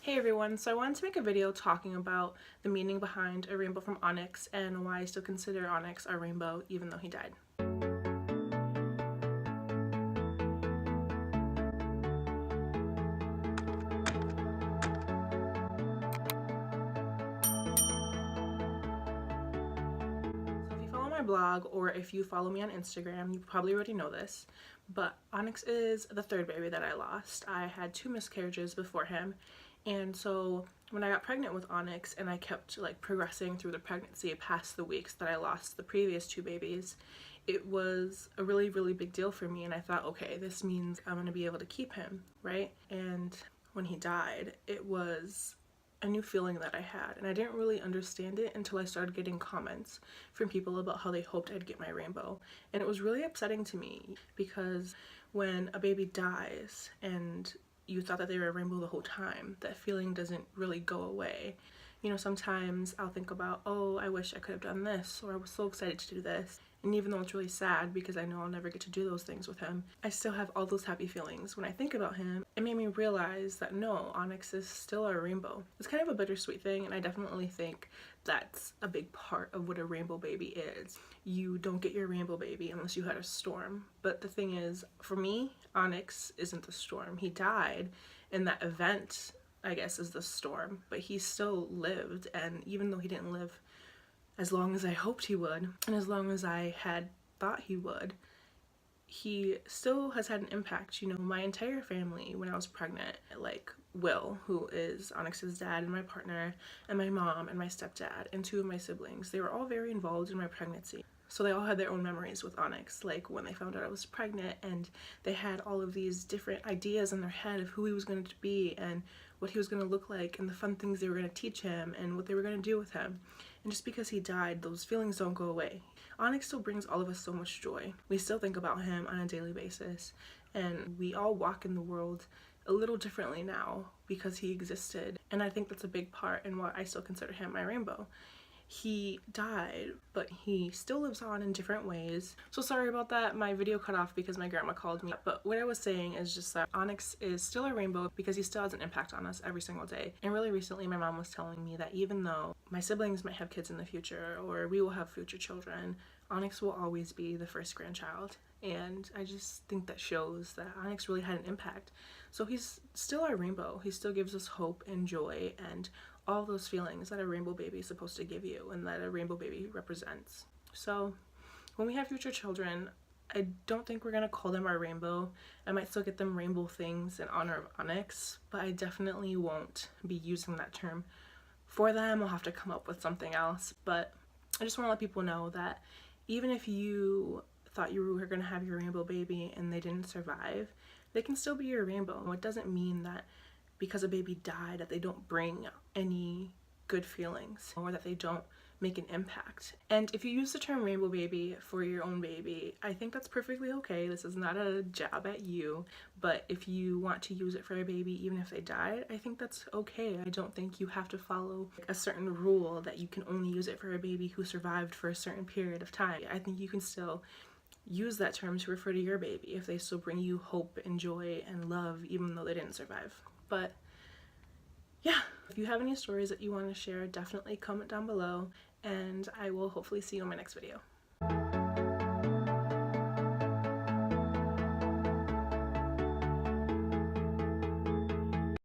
Hey everyone, so I wanted to make a video talking about the meaning behind a rainbow from Onyx and why I still consider Onyx a rainbow even though he died. So if you follow my blog or if you follow me on Instagram, you probably already know this, but Onyx is the third baby that I lost. I had 2 miscarriages before him, and so when I got pregnant with Onyx and I kept progressing through the pregnancy past the weeks that I lost the previous 2 babies, it was a really big deal for me, and I thought, okay, this means I'm gonna be able to keep him, right? And when he died, it was a new feeling that I had, and I didn't really understand it until I started getting comments from people about how they hoped I'd get my rainbow. And it was really upsetting to me because when a baby dies and you thought that they were a rainbow the whole time, that feeling doesn't really go away. You know, sometimes I'll think about, oh, I wish I could have done this, or I was so excited to do this. And even though it's really sad because I know I'll never get to do those things with him, I still have all those happy feelings. When I think about him, it made me realize that no, Onyx is still a rainbow. It's kind of a bittersweet thing, and I definitely think that's a big part of what a rainbow baby is. You don't get your rainbow baby unless you had a storm. But the thing is, for me, Onyx isn't the storm. He died, and that event, I guess, is the storm, but he still lived, and even though he didn't live as long as I hoped he would, and as long as I had thought he would, he still has had an impact. You know, my entire family, when I was pregnant, like Will, who is Onyx's dad, and my partner, and my mom, and my stepdad, and 2 of my siblings, they were all very involved in my pregnancy. So they all had their own memories with Onyx, like when they found out I was pregnant, and they had all of these different ideas in their head of who he was going to be and what he was going to look like and the fun things they were going to teach him and what they were going to do with him. And just because he died, those feelings don't go away. Onyx still brings all of us so much joy. We still think about him on a daily basis, and we all walk in the world a little differently now because he existed. And I think that's a big part in why I still consider him my rainbow. He died, but he still lives on in different ways. So sorry about that, my video cut off because my grandma called me. But what I was saying is just that Onyx is still a rainbow because he still has an impact on us every single day. And really recently my mom was telling me that even though my siblings might have kids in the future, or we will have future children, Onyx will always be the first grandchild. And I just think that shows that Onyx really had an impact. So he's still our rainbow. He still gives us hope and joy and all those feelings that a rainbow baby is supposed to give you and that a rainbow baby represents. So when we have future children, I don't think we're gonna call them our rainbow. I might still get them rainbow things in honor of Onyx, but I definitely won't be using that term for them. I'll have to come up with something else. But I just want to let people know that even if you thought you were gonna have your rainbow baby and they didn't survive, they can still be your rainbow. It doesn't mean that because a baby died that they don't bring any good feelings or that they don't make an impact. And if you use the term rainbow baby for your own baby, I think that's perfectly okay. This is not a jab at you, but if you want to use it for a baby even if they died, I think that's okay. I don't think you have to follow a certain rule that you can only use it for a baby who survived for a certain period of time. I think you can still use that term to refer to your baby if they still bring you hope and joy and love even though they didn't survive. But yeah, if you have any stories that you want to share, definitely comment down below, and I will hopefully see you in my next video.